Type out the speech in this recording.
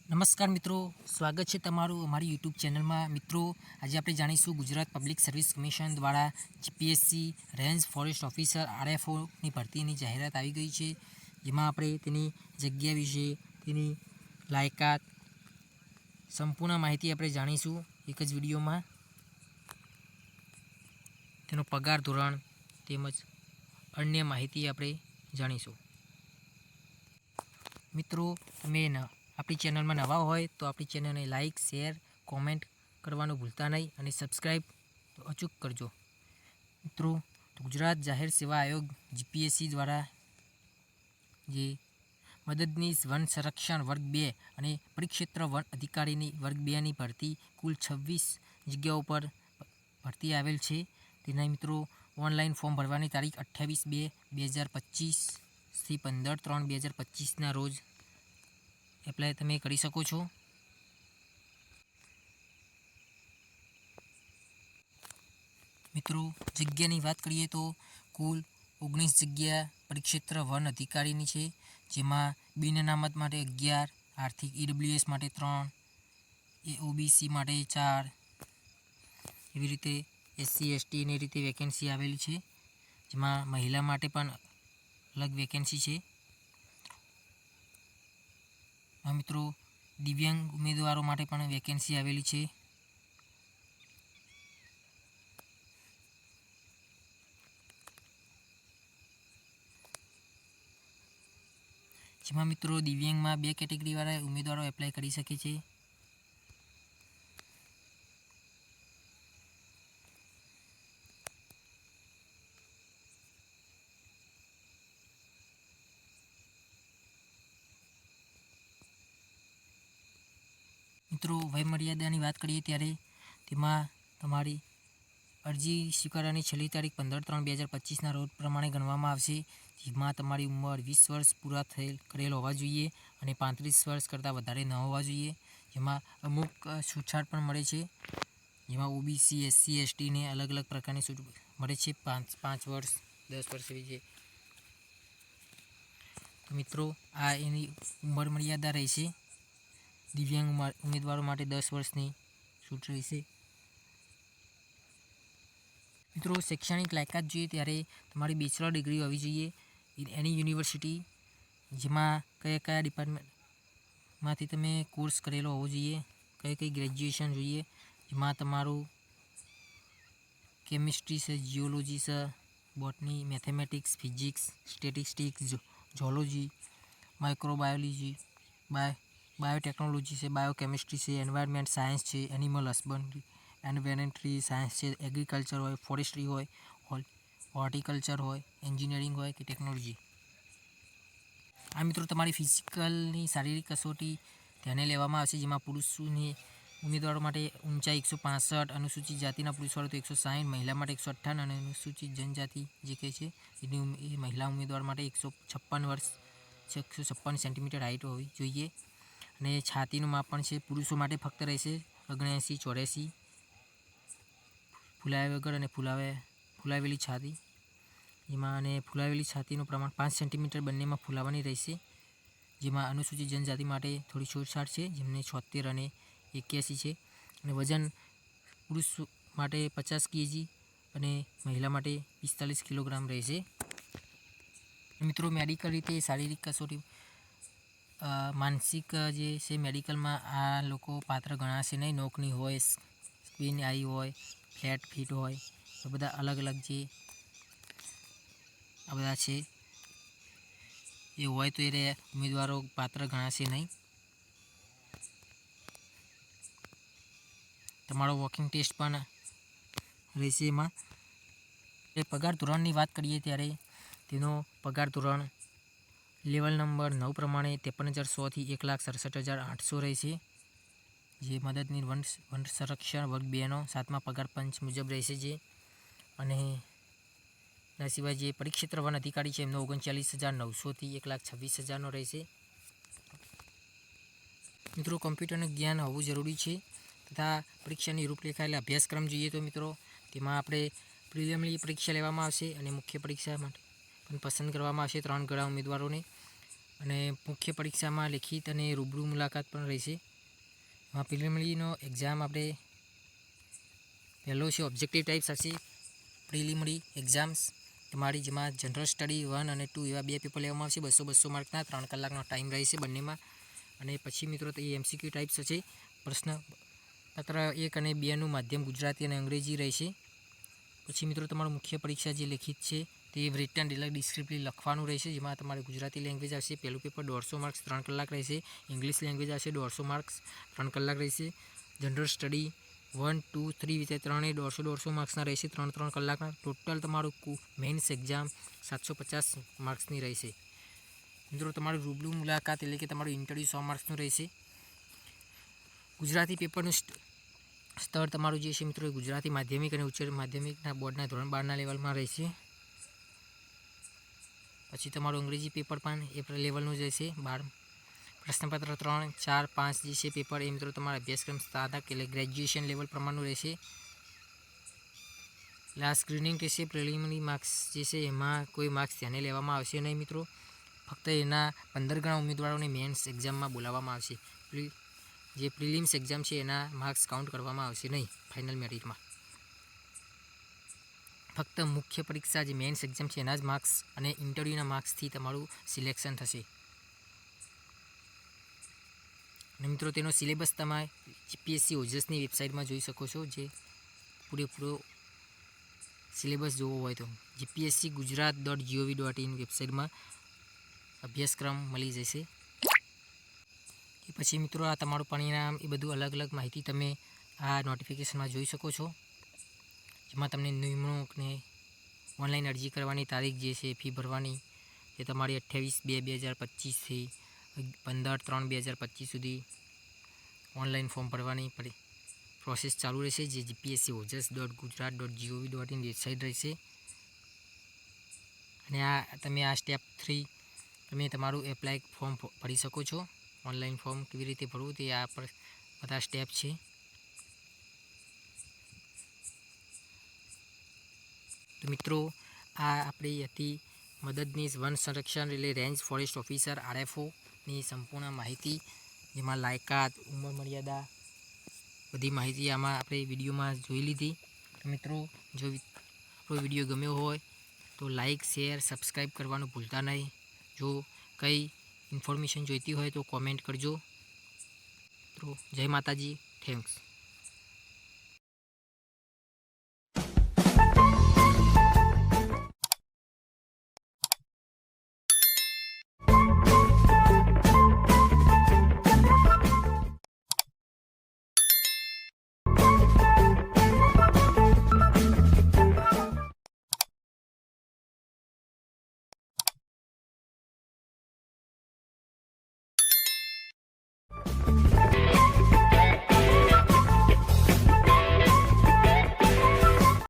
નમસ્કાર મિત્રો, સ્વાગત છે તમારું અમારી યુટ્યુબ ચેનલમાં. મિત્રો, આજે આપણે જાણીશું ગુજરાત પબ્લિક સર્વિસ કમિશન દ્વારા જીપીએસસી રેન્જ ફોરેસ્ટ ઓફિસર આરએફઓની ભરતીની જાહેરાત આવી ગઈ છે, જેમાં આપણે તેની જગ્યા વિશે, તેની લાયકાત, સંપૂર્ણ માહિતી આપણે જાણીશું એક જ વિડીયોમાં. તેનો પગાર ધોરણ તેમજ અન્ય માહિતી આપણે જાણીશું. મિત્રો, તમે આપણી ચેનલમાં નવા હોય તો આપણી ચેનલને લાઇક, શેર, કોમેન્ટ કરવાનું ભૂલતા નહીં અને સબસ્ક્રાઈબ અચૂક કરજો. મિત્રો, ગુજરાત જાહેર સેવા આયોગ જીપીએસસી દ્વારા જે મદદનીશ વન સંરક્ષણ વર્ગ 2 અને પરિક્ષેત્ર વન અધિકારીની વર્ગ 2ની ભરતી કુલ 26 જગ્યાઓ પર ભરતી આવેલ છે. તેના મિત્રો ઓનલાઈન ફોર્મ ભરવાની તારીખ 28/2/2025 15/3/2025ના રોજ એપ્લાય તમે કરી શકો છો. મિત્રો, જગ્યાની વાત કરીએ તો કુલ 19 જગ્યા પરિક્ષેત્ર વન અધિકારીની છે, જેમાં બિન અનામત માટે 11, આર્થિક ઈડબ્લ્યુએસ માટે 3, ઓબીસી માટે 4, એવી રીતે એસસી એસટીની રીતે વેકેન્સી આવેલી છે, જેમાં મહિલા માટે પણ અલગ વેકેન્સી છે. મિત્રો, દિવ્યાંગ ઉમેદવારો માટે પણ વેકેન્સી આવેલી છે. જેમાં મિત્રો દિવ્યાંગમાં 2 કેટેગરીવાળા ઉમેદવારો એપ્લાય કરી શકે છે. મિત્રો, વયમર્યાદાની વાત કરીએ ત્યારે તેમાં તમારી અરજી સ્વીકારવાની છેલ્લી તારીખ 15/3/2025ના રોજ પ્રમાણે ગણવામાં આવશે, જેમાં તમારી ઉંમર 20 વર્ષ પૂરા કરેલ હોવા જોઈએ અને 35 વર્ષ કરતાં વધારે ન હોવા જોઈએ. જેમાં અમુક છૂટછાટ પણ મળે છે, જેમાં ઓબીસી, એસસી એસટીને અલગ અલગ પ્રકારની છૂટ મળે છે, 5 વર્ષ, 10 વર્ષ એવી છે. તો મિત્રો, આ એની ઉંમર મર્યાદા રહેશે. દિવ્યાંગ ઉમેદવારો માટે 10 વર્ષની છૂટ રહેશે. મિત્રો, શૈક્ષણિક લાયકાત જોઈએ ત્યારે તમારી બેચલર ડિગ્રી હોવી જોઈએ એની યુનિવર્સિટી, જેમાં કયા ડિપાર્ટમેન્ટમાંથી તમે કોર્સ કરેલો હોવો જોઈએ, કઈ ગ્રેજ્યુએશન જોઈએ, જેમાં તમારું કેમિસ્ટ્રી છે, જીઓલોજી છે, botany, mathematics, physics, statistics, zoology, microbiology, biotechnology છે, બાયોકેમિસ્ટ્રી છે, એન્વાયરમેન્ટ સાયન્સ છે, એનિમલ હસબન્ડરી એન્વાયરમેન્ટરી સાયન્સ છે, એગ્રીકલ્ચર હોય, ફોરેસ્ટ્રી હોય, હોર્ટિકલ્ચર હોય, એન્જિનિયરિંગ હોય કે ટેકનોલોજી. આ મિત્રો તમારી ફિઝિકલની શારીરિક કસોટી ધ્યાને લેવામાં આવશે, જેમાં પુરુષોની ઉમેદવારો માટે ઊંચાઈ 165, અનુસૂચિત જાતિના પુરુષ હોય તો 160, મહિલા માટે 158 અને અનુસૂચિત જનજાતિ જે કહે છે એની મહિલા ઉમેદવાર માટે 156 વર્ષ 156 સેન્ટીમીટર હાઇટ હોવી જોઈએ. અને છાતીનું માપ પણ છે, પુરુષો માટે ફક્ત રહેશે 79-84, ફૂલાવ્યા વગર અને ફૂલાવેલી છાતી, જેમાં અને ફૂલાવેલી છાતીનું પ્રમાણ 5 સેન્ટીમીટર બંનેમાં ફૂલાવાની રહેશે. જેમાં અનુસૂચિત જનજાતિ માટે થોડી છૂટછાટ છે, જેમને 76 અને 81 છે. અને વજન પુરુષ માટે 50 કેજી અને મહિલા માટે 45 કિલોગ્રામ રહેશે. મિત્રો, મેડિકલ રીતે શારીરિક કસોટી માનસિક જે છે મેડિકલમાં આ લોકો પાત્ર ગણાશે નહીં. નોકની હોય, સ્ક્વીન આઈ હોય, ફ્લેટ ફીટ હોય, એ બધા અલગ અલગ જે આ બધા છે એ હોય તો એ ઉમેદવારો પાત્ર ગણાશે નહીં. તમારો વોકિંગ ટેસ્ટ પણ રહેશે. એમાં પગાર ધોરણની વાત કરીએ ત્યારે તેનો પગાર ધોરણ લેવલ નંબર 9 પ્રમાણે 53,100 થી 1,67,800 રહેશે, જે મદદની વન સંરક્ષણ વર્ગ 2નો 7મા પગાર પંચ મુજબ રહેશે. જે અને એના સિવાય જે પરિક્ષેત્ર વન અધિકારી છે એમનો 39,900 થી 1,26,000નો રહેશે. મિત્રો, કમ્પ્યુટરનું જ્ઞાન હોવું જરૂરી છે તથા પરીક્ષાની રૂપરેખા એટલે અભ્યાસક્રમ જોઈએ તો મિત્રો તેમાં આપણે પ્રિલિમિનરી પરીક્ષા લેવામાં આવશે અને મુખ્ય પરીક્ષા માટે પણ પસંદ કરવામાં આવશે 3 ગણા ઉમેદવારોને. અને મુખ્ય પરીક્ષામાં લેખિત અને રૂબરૂ મુલાકાત પણ રહેશે. એમાં પ્રિલિમિનરીનો એક્ઝામ આપણે પહેલો છે ઓબ્જેક્ટિવ ટાઈપ્સ હશે. પ્રિલિમિનરી એક્ઝામ્સ તમારી જેમાં જનરલ સ્ટડી 1 અને 2 એવા 2 પેપર લેવામાં આવશે. 200 માર્કના 3 કલાકનો ટાઈમ રહેશે બંનેમાં. અને પછી મિત્રો તો એ MCQ ટાઈપ્સ હશે. પ્રશ્નપત્ર 1 અને 2નું માધ્યમ ગુજરાતી અને અંગ્રેજી રહેશે. પછી મિત્રો તમારું મુખ્ય પરીક્ષા જે લેખિત છે તે રિટન ડિસ્ક્રિપ્ટિવ લખવાનું રહેશે, જેમાં તમારે ગુજરાતી લેંગ્વેજ આવશે. પહેલું પેપર 150 માર્ક્સ 3 કલાક રહેશે. ઇંગ્લિશ લેંગ્વેજ આવશે 150 માર્ક્સ 3 કલાક રહેશે. જનરલ સ્ટડી 1, 2, 3 વિષય 3 એ 150 માર્ક્સના રહેશે, 3 કલાકના. ટોટલ તમારું મેઇન્સ એક્ઝામ 750 માર્ક્સની રહેશે. મિત્રો તમારું રૂબરૂ મુલાકાત એટલે કે તમારું ઇન્ટરવ્યૂ 100 માર્ક્સનું રહેશે. ગુજરાતી પેપરનું સ્તર તમારું જે છે મિત્રો ગુજરાતી માધ્યમિક અને ઉચ્ચ માધ્યમિકના બોર્ડના ધોરણ 12ના લેવલમાં રહેશે. પછી તમારું અંગ્રેજી પેપર પણ એ લેવલનું જ રહેશે. પ્રશ્નપત્ર 3, 4, 5 જે છે પેપર એ મિત્રો તમારા અભ્યાસક્રમ સ્નાતક એટલે ગ્રેજ્યુએશન લેવલ પ્રમાણનું રહેશે. લાસ્ટ સ્ક્રીનિંગ રહેશે. પ્રિલિમિનરી માર્ક્સ જે છે એમાં કોઈ માર્ક્સ ધ્યાને લેવામાં આવશે નહીં મિત્રો. ફક્ત એના 15 ગણા ઉમેદવારોને મેન્સ એક્ઝામમાં બોલાવવામાં આવશે. જે પ્રિલિમ્સ એક્ઝામ છે એના માર્ક્સ કાઉન્ટ કરવામાં આવશે નહીં ફાઇનલ મેરિટમાં. ફક્ત મુખ્ય પરીક્ષા જે મેન્સ એક્ઝામ છે એના જ માર્ક્સ અને ઇન્ટરવ્યૂના માર્ક્સથી તમારું સિલેક્શન થશે. અને મિત્રો તેનો સિલેબસ તમે GPSC ઓજસની વેબસાઇટમાં જોઈ શકો છો. જે પૂરેપૂરો સિલેબસ જોવો હોય તો gpscgujarat.gov.in વેબસાઇટમાં અભ્યાસક્રમ મળી જશે. એ પછી મિત્રો આ તમારું પરિણામ એ બધું અલગ અલગ માહિતી તમે આ નોટિફિકેશનમાં જોઈ શકો છો. જેમાં તમને નિમણૂકને ઓનલાઈન અરજી કરવાની તારીખ જે છે ફી ભરવાની એ તમારી 28/2/2025થી 15/3/2025 સુધી ઓનલાઈન ફોર્મ ભરવાની પ્રોસેસ ચાલુ રહેશે. જે gpscojs.gujarat.gov.in વેબસાઇટ રહેશે. અને તમે આ સ્ટેપ 3 તમે તમારું એપ્લાય ફોર્મ ભરી શકો છો. ઓનલાઈન ફોર્મ કેવી રીતે ભરવું તે આ પર બધા સ્ટેપ છે. તો મિત્રો આ આપણી હતી મદદનીશ વન સંરક્ષણ એટલે રેન્જ ફોરેસ્ટ ઓફિસર RFOની સંપૂર્ણ માહિતી, જેમાં લાયકાત, ઉંમર મર્યાદા બધી માહિતી આમાં આપણે વિડીયોમાં જોઈ લીધી. તો મિત્રો જો આપણો વિડીયો ગમ્યો હોય તો લાઇક, શેર, સબસ્ક્રાઈબ કરવાનું ભૂલતા નહીં. જો કંઈ ઇન્ફોર્મેશન જોઈતી હોય તો કોમેન્ટ કરજો. તો જય માતાજી, થેન્ક્સ.